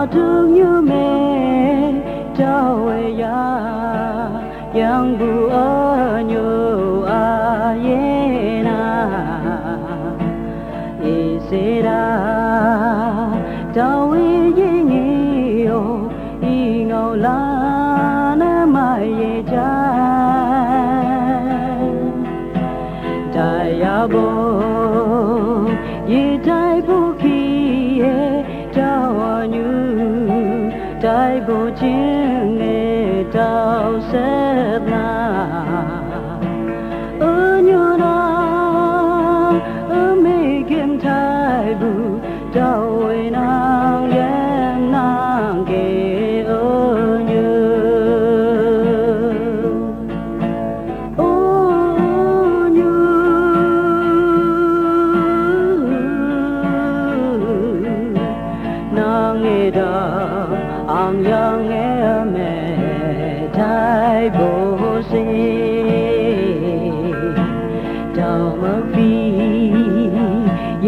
thương như mẹ trao về ya yang bu ở nhiều ai na isera trao về nhiều y ngầu la na mai ye cha đại bo ye đại bu khi trao như đại bo chiến nghe trao xét na ở như na ở mấy kiếm thái bu trao nàng em nàng kề ở như ang yang me thái bồ se đào mơ phi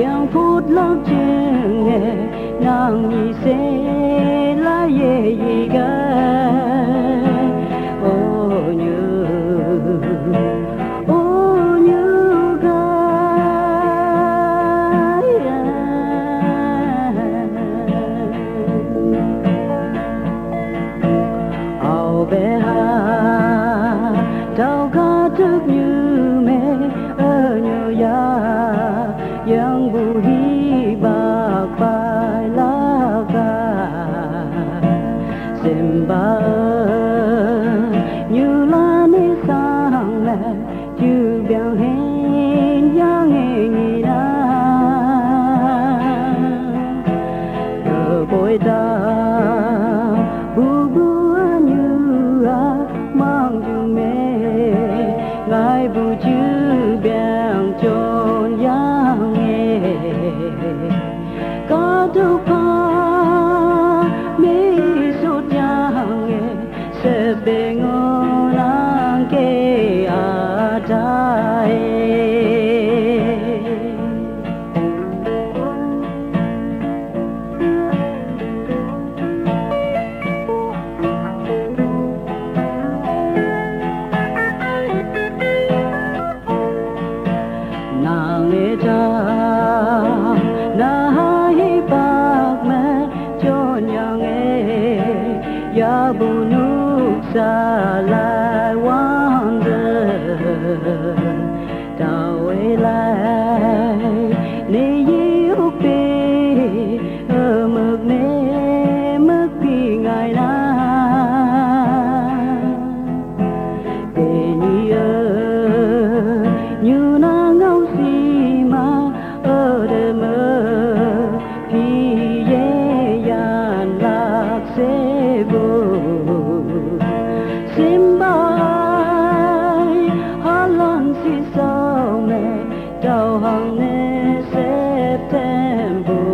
yang phút lâu chừng nghe nàng nhị se la ye ye ga ô như ga bé ha đau ca thức như mẹ ở nhờ ya yang bu hi bạc bài lá ca xem ba như lá ní sang mẹ như biển hen yang nghe nhị na ở bồi ta bu mang dù mẹ ngài bu chữ bèn tròn yang nghe có đâu có mấy sốt yang nghe sẽ bề ngon ang kê à trái ya bu nu sa lai wander ta we lai ni yu pe mực ne mực pi ngai na te ni như na ngau si ma ở de mơ pi ye yan lạc se Simbai halan si sao mẹ đau hằng nè September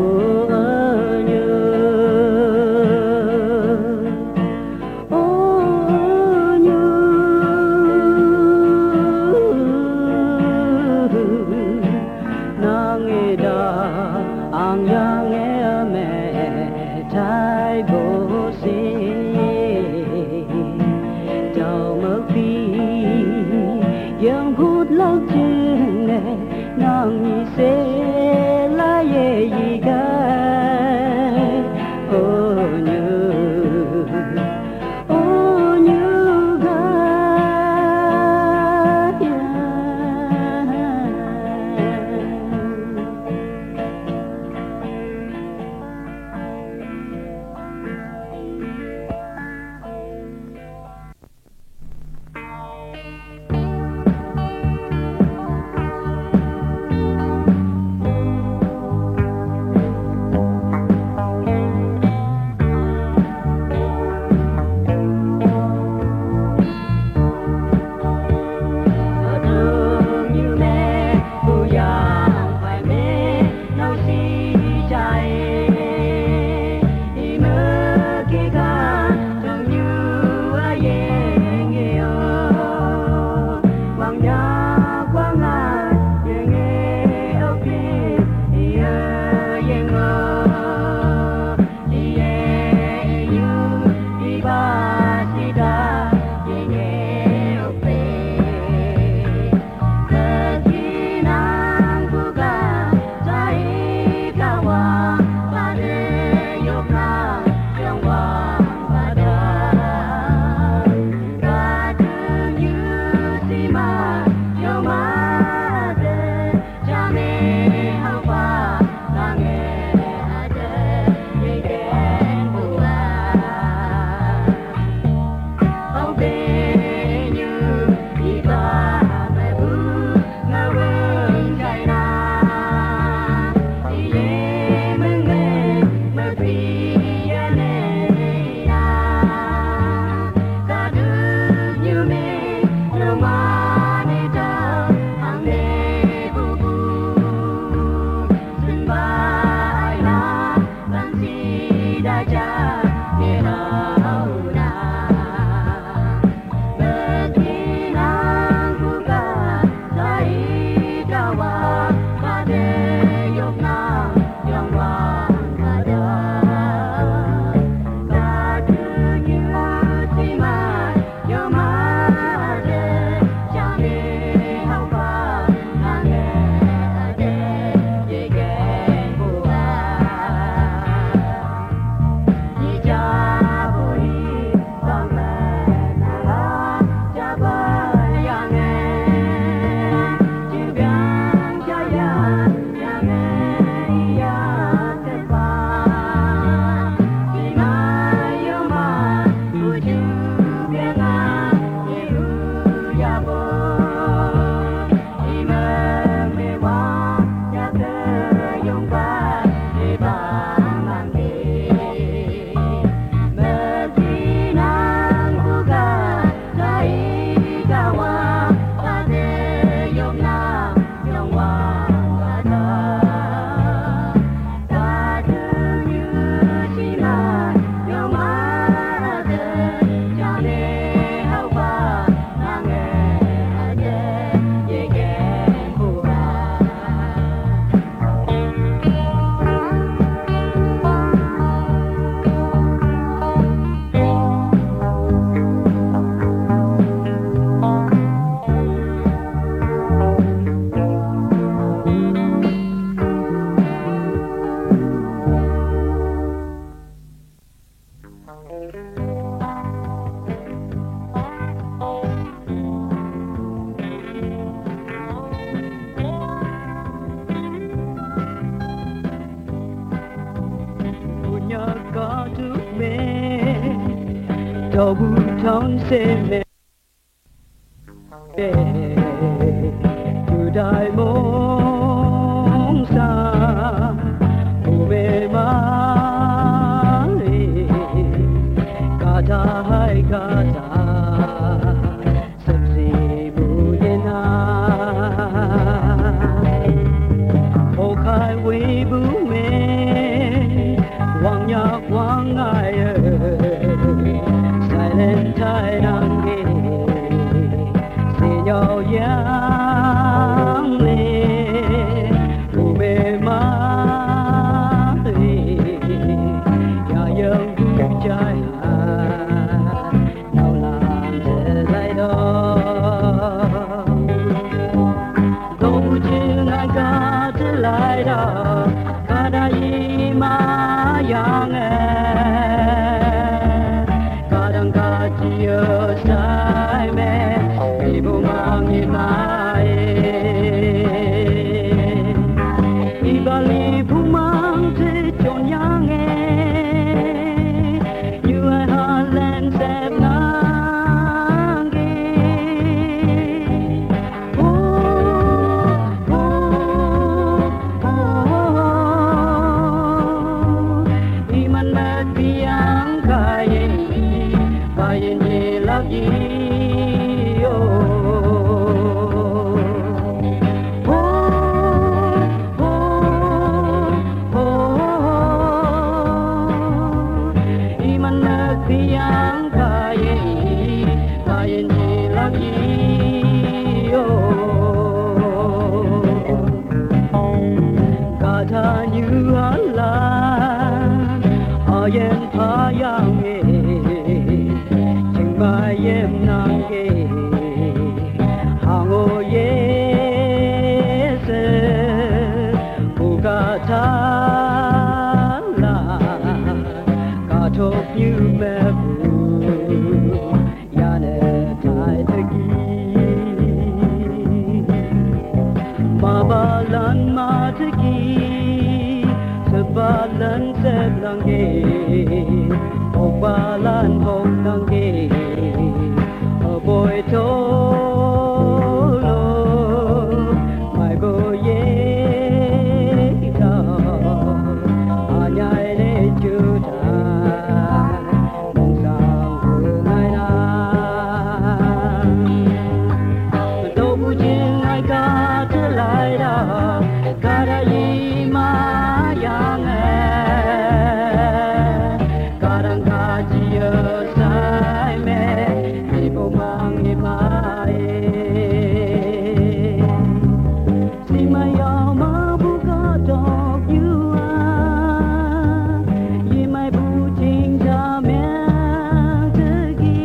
ở như nàng nghe đã ang yang nghe mẹ thái bồ si yang phút lâu chừng nghe nàng nhị sẽ la ye gì ga ô như ga တော်ဘူးထောင်းစေမဲ့သူတိုင်းမုန်းစာဘုမေမာကာထာဟိုက်ကာထာစပ်စီဘူးရင်နာဟိုခိုင်ဝေဘူးမေဝမ်းညာဝမ်းငါရဲ့Silent Thailand se nhau yang le cô mê má ya yang vui trai nào làm thế lại đó đâu chưa ngại cả thế lại đó cả đại ma yang chia sai mẹ vì bố mang như mai đi ba li bố mang thế cho nhà nghe như ai hà lên xem nàng ghê đi man mẹ biang kai Bayin ye lagi yo Iman nagbiang bayin ye lagi yo Kata như Allah ayen payang em nàng ghê hàng ô ye se cô ca tha la ca thốt như mẹ bù ya nè thái thơ kỳ ma ba lan ma thơ kỳ se ba lan se nàng ghê hộc ba lan hộc nàng ghê boy tolo my boy ta anyai le chu ta mong sang ngai na do bu jin ai ka te lai da ka ra yi ma yang ka rang ka ji sai me mang ye mai si mai ya ma bu ka dog you ye mai bu ching cha me te gi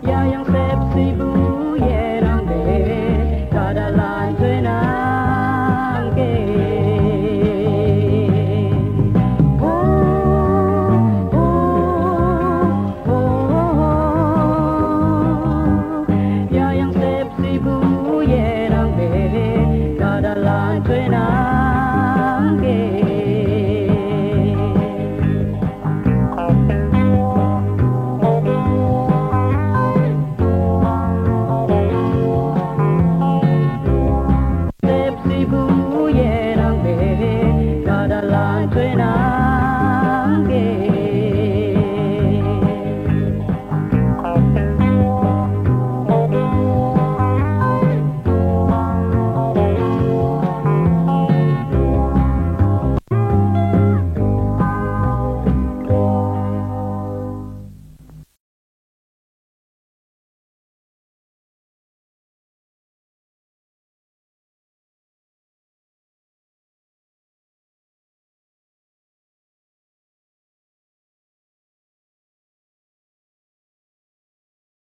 ya yang sep si bu ye rang be ka da lan thwe na Hãy subscribe cho kênh Ghiền Mì Gõ để không bỏ lỡ